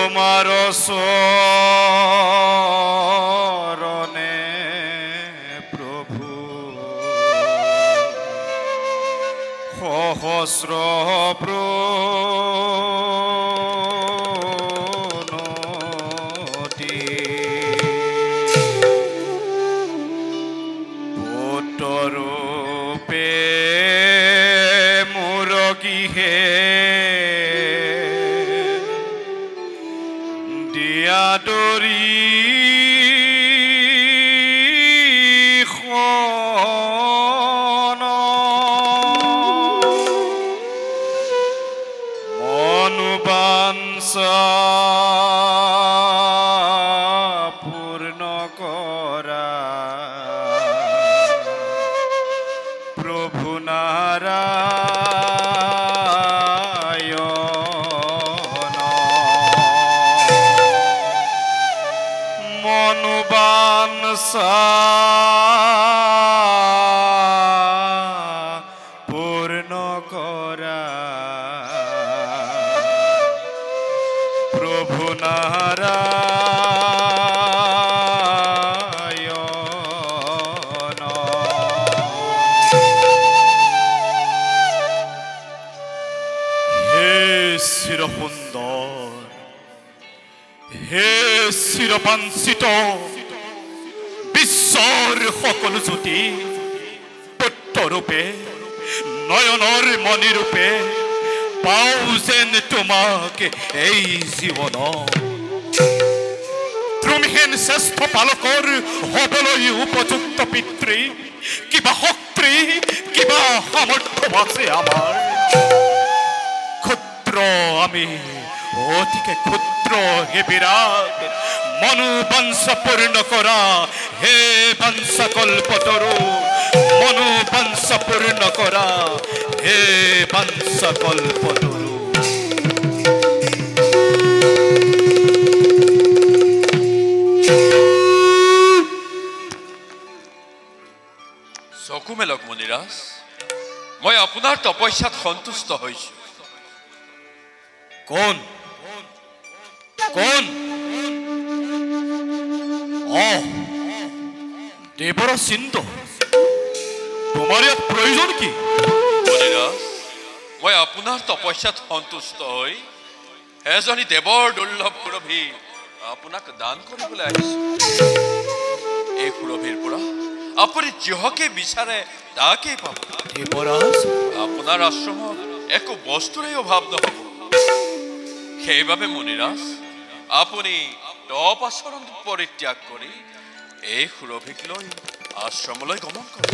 তোমাৰ শৰণে প্ৰভু সহস্ৰ প্ৰণতি পুত্ৰৰূপে মুৰগীহে দিয়াদৰি মনোবাঞ্ছা পূৰ্ণ কৰা প্ৰভু নাৰায়ণ মনোবাঞ্ছা পূৰ্ণ কৰা প্ৰভু নাৰায়ণ হে চিৰসুন্দৰ হে চিৰবাঞ্ছিত বিশ্বৰ সকলো জ্যোতি পুত্ৰৰূপে নয়নৰ মণিৰূপে পাও যেন তোমাক এই জীৱন তুমিহেন শ্ৰেষ্ঠ পালকৰ হবলৈ উপযুক্ত পিতৃ কিবা শক্তি কিবা সামৰ্থ্য আছে আমাৰ ক্ষুদ্ৰ আমি অতিকে ক্ষুদ্ৰ হে বিৰাট মনোবাঞ্ছা পূৰ্ণ কৰা হে বাঞ্ছা কল্পতৰু মনোবাঞ্ছা পূৰ্ণ কৰা হে বাঞ্ছা কল্পতৰু চকু মেলক মণিৰাজ মই আপোনাৰ তপস্যাত সন্তুষ্ট হৈছো কোন কোন দেৱৰ চিন্ত তোমাৰ ইয়াত প্ৰয়োজন কি মণিৰাজ মই আপোনাৰ তপস্যাত সন্তুষ্ট হৈ এজনী দেৱৰ দুৰ্লভ সুৰভি আপোনাক দান কৰিবলৈ আহিছো এই সুৰভিৰ পৰা আপুনি যিহকে বিচাৰে তাকেই পাব দেৱৰাজ আপোনাৰ আশ্ৰমত একো বস্তুৰে অভাৱ নহ'ব সেইবাবে মণিৰাজ আপুনি তপ আচৰণ পৰিত্যাগ কৰি এই সুৰভিক লৈ আশ্ৰমলৈ গমন কৰক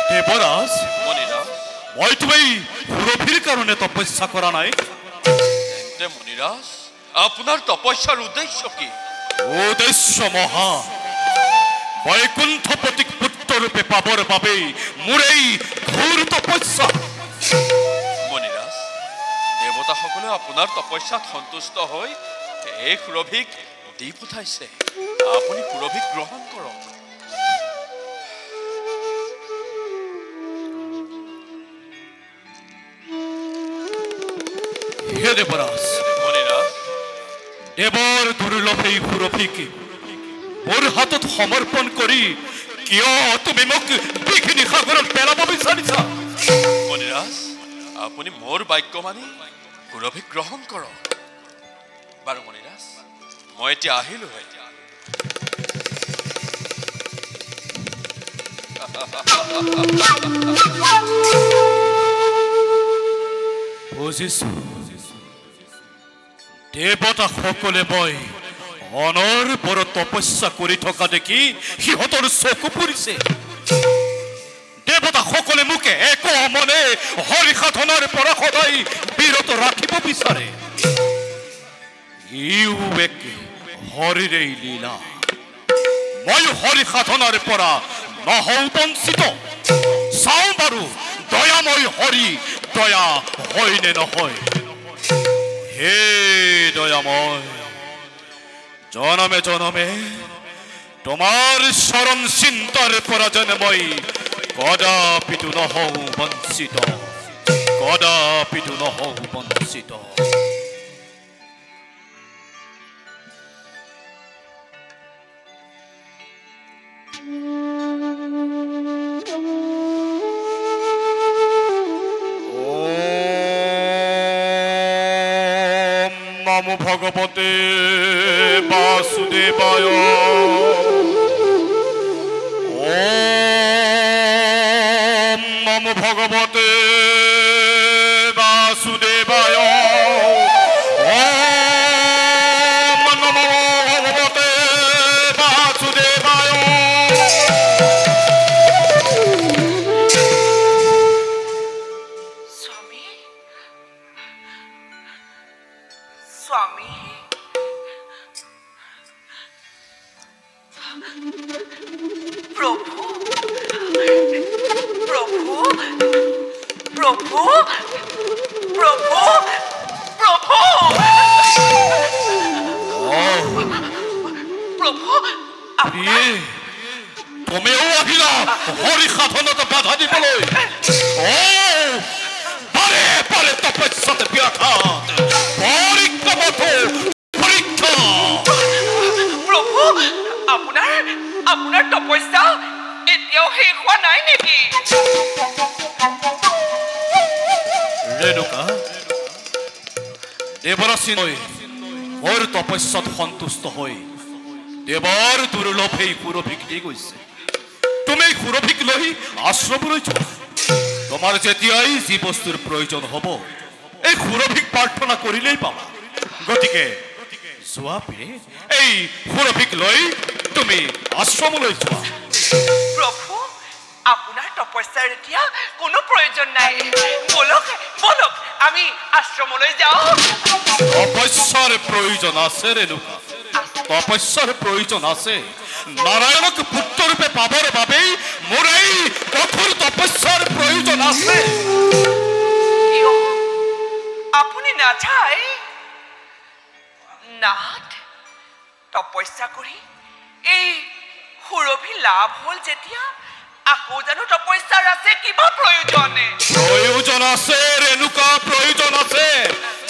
দেৱৰাজ মণিৰাজ মই তুমি সুৰভিৰ কাৰণে তপস্যা কৰা নাই তেন্তে মণিৰাজ আপোনাৰ তপস্যাৰ উদ্দেশ্য কি উদ্দেশ্য মহা বৈকুণ্ঠপতিক পুত্ৰৰূপে পাবৰ বাবে মোৰ এই ঘোৰ তপস্যা মণিৰাজ দেৱতাসকলে আপোনাৰ তপস্যাত সন্তুষ্ট হৈ এই সুৰভিক দি পঠাইছে আপুনি সুৰভিক গ্ৰহণ কৰক হে দেৱৰাজ মণিৰাজ দেৱৰ দুৰ্লভ এই সুৰভিক মোৰ হাতত সমৰ্পণ কৰি কিয় তুমি মোক বিঘিনি সাগৰত পেলাব বিচাৰিছা মণিৰাজ আপুনি মোৰ বাক্য মানি সুৰভিক গ্ৰহণ কৰক বাৰু মণিৰাজ মই এতিয়া আহিলো বুজিছো দেৱতা সকলে মই অনৰপৰত তপস্যা কৰি থকা দেখি সিহঁতৰ চকু পৰিছে দেৱতা সকলে মোকে এক মনে হৰি সাধনাৰ পৰা সদায় বিৰত ৰাখিব বিচাৰে ইও এক হৰিৰে লীলা মই হৰি সাধনাৰ পৰা নহওঁ বঞ্চিত চাওঁ বাৰু দয়াময় হৰি দয়া হয় নে নহয় হে দয়াময় জনমে জনমে তোমাৰ চৰণ চিন্তাৰ পৰা যেন মই কদাপিতো নহওঁ বঞ্চিত কদাপিতো নহওঁ বঞ্চিত নমো ভগবতে বাসুদেবায় ওম নমো ভগবতে বাসুদেবায় ওম নমো ভগবতে বাসুদেবায় স্বামী স্বামী প্রভু প্রভু প্রভু প্রভু প্রভু প্রভু প্রিয়ে তুমিও আহিলা হৰি সাধনত বাধা দিবলৈ পাৰে পাৰে তপস্যাত ব্যাঘাত পৰীক্ষা মতো পৰীক্ষা প্ৰভু আপোনাৰ আপোনাৰ তপস্যা এতিয়াও শেষ হোৱা নাই নেকি ৰেণুকা দেৱৰাচি মোৰ তপস্যাত সন্তুষ্ট হৈ দেৱৰ দুৰ্লভ এই সুৰভিক দি গৈছে তুমি সুৰভিক লৈ আশ্ৰমলৈ যোৱা তোমাৰ যেতিয়াই যি বস্তুৰ প্ৰয়োজন হ'ব এই সুৰভিক প্ৰাৰ্থনা কৰিলেই পাবা গতিকে যোৱা পিনে এই সুৰভিক লৈ তুমি আশ্ৰমলৈ যোৱা প্ৰভু আপোনাৰ তপস্যাৰ এতিয়া কোনো প্ৰয়োজন নাই বলক বলক আমি আশ্ৰমলৈ যাওঁ তপস্যাৰ প্ৰয়োজন আছে ৰেণুকা তপস্যাৰ প্ৰয়োজন আছে নাৰায়ণক পুত্ৰৰূপে পাবৰ বাবেই মোৰ এই কঠোৰ তপস্যাৰ প্ৰয়োজন আছে আপুনি নাচায় নাথ তপস্যা কৰি এই সুৰভি লাভ হ'ল যেতিয়া আকৌ জানো তপস্যাৰ আছে কিবা প্ৰয়োজন আছে ৰেণুকা প্ৰয়োজন আছে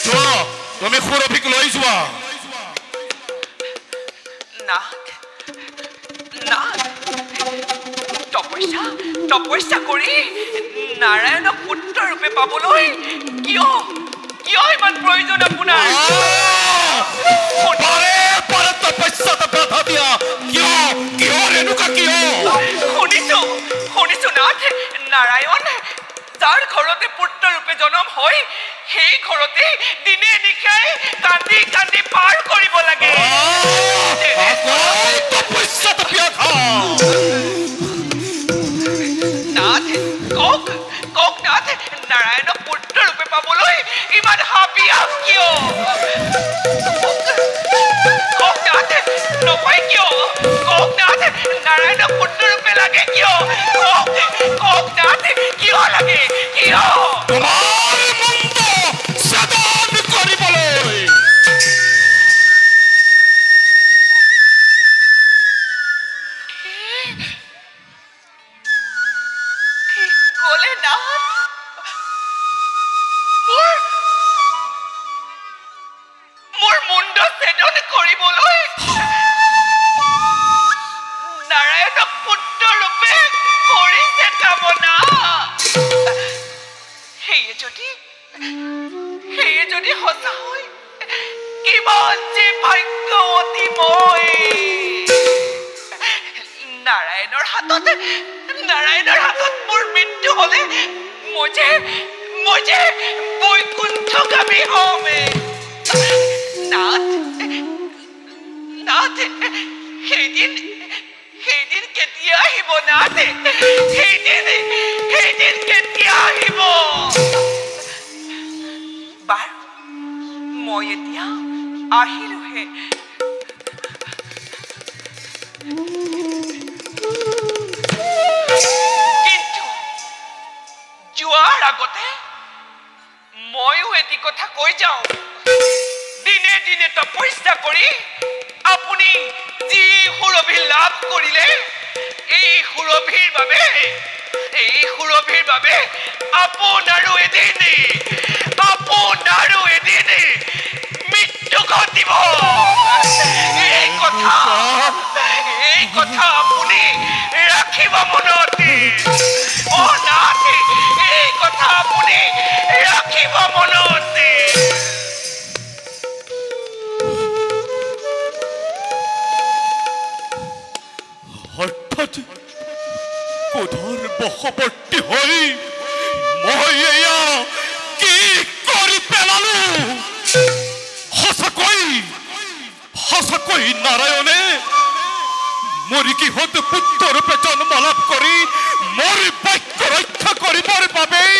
যোৱা তুমি সুৰভিক লৈ যোৱা নাথ তপস্যা কৰি নাৰায়ণক পুত্ৰ ৰূপে পাবলৈ কিয় ইমান প্ৰয়োজন আপোনাৰ তপস্যাত বাধা দিয়া কিয় ৰেণুকা কিয় শুনিছো নাথ নাৰায়ণ যাৰ ঘৰতে পুত্ৰ ৰূপে জন্ম হয় সেই ঘৰতে দিনে নিশাই কান্দি কান্দি পাৰ কৰিব লাগে নাথ কওক নাথ নাৰায়ণক পুত্ৰ ৰূপে পাবলৈ ইমান হাবিয়াস কিয় কওক নাথ নকয় কিয় কওক নাথ নাৰায়ণক পুত্ৰ ৰূপে লাগে কিয় কওক নাথ কিয় লাগে কিয় নাৰায়ণৰ হাতত মোৰ মৃত্যু হলে মই বৈকুণ্ঠগামী হম নাথ সেইদিন কেতিয়া আহিব নাথ সেইদিন কেতিয়া আহিব বাৰু মই এতিয়া আহিলোহে কিন্তু যোৱাৰ আগতে ময়ো এটি কথা কৈ যাওঁ দিনে দিনে তপস্যা কৰি আপুনি যি সুৰভি লাভ কৰিলে এই সুৰভিৰ বাবে আপোনাৰো এদিন মৃত্যু ঘটিব এই কথা আপুনি ৰাখিব মনতে নাথ এই কথা আপুনি ৰাখিব মনতে হৈ মই এয়া কি কৰি পেলালো সঁচাকৈ নাৰায়ণে মৰি কিহত পুত্ৰ ৰূপে জন্ম লাভ কৰি মোৰ বাক্য ৰক্ষা কৰিবৰ বাবেই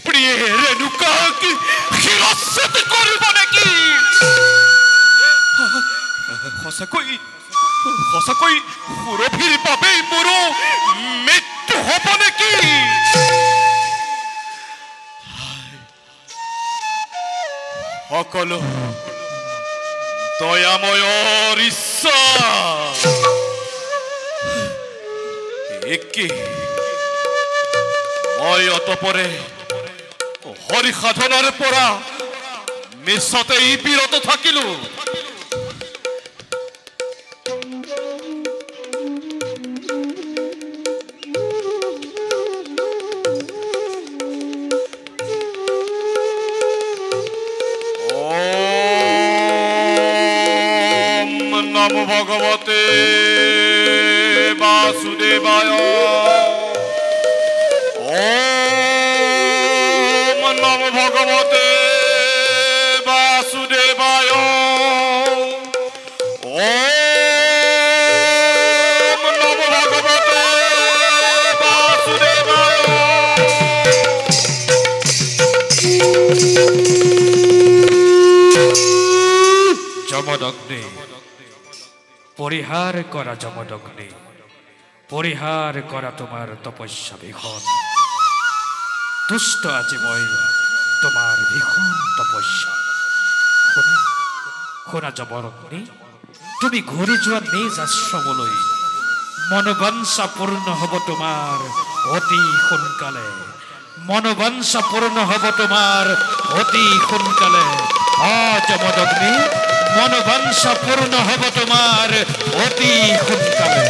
প্ৰিয়ে ৰেণুকাক শিৰচ্ছেদ কৰিব নেকি সঁচাকৈ সুৰভিৰ বাবেই মোৰ মৃত্যু হ'ব নেকি সকলো দয়াময়ৰ ইচ্ছা একে মই অতপৰে হৰি সাধনাৰ পৰা মিছতে বিৰত থাকিলো নমো ভগবতে বাসুদেবায় ওম নমো ভগবতে বাসুদেবায় ওম নমো ভগবতে বাসুদেবায় যমদগ্নি পরিহার করা যমদগ্নি পরিহার করা তোমার তপস্যা ভীষণ তুষ্ট আজি মই তোমার ভীষণ তপস্যা শুনা শুনা যমদগ্নি তুমি ঘূৰি যোৱা নিজ আশ্ৰমলৈ মনোবাঞ্ছা পূৰ্ণ হ'ব তোমাৰ অতি সোনকালে মনোবাঞ্ছা পূৰ্ণ হ'ব তোমাৰ অতি সোনকালে যমদগ্নি মনোবাঞ্ছা পূৰ্ণ হব তোমাৰ অতি সোনকালে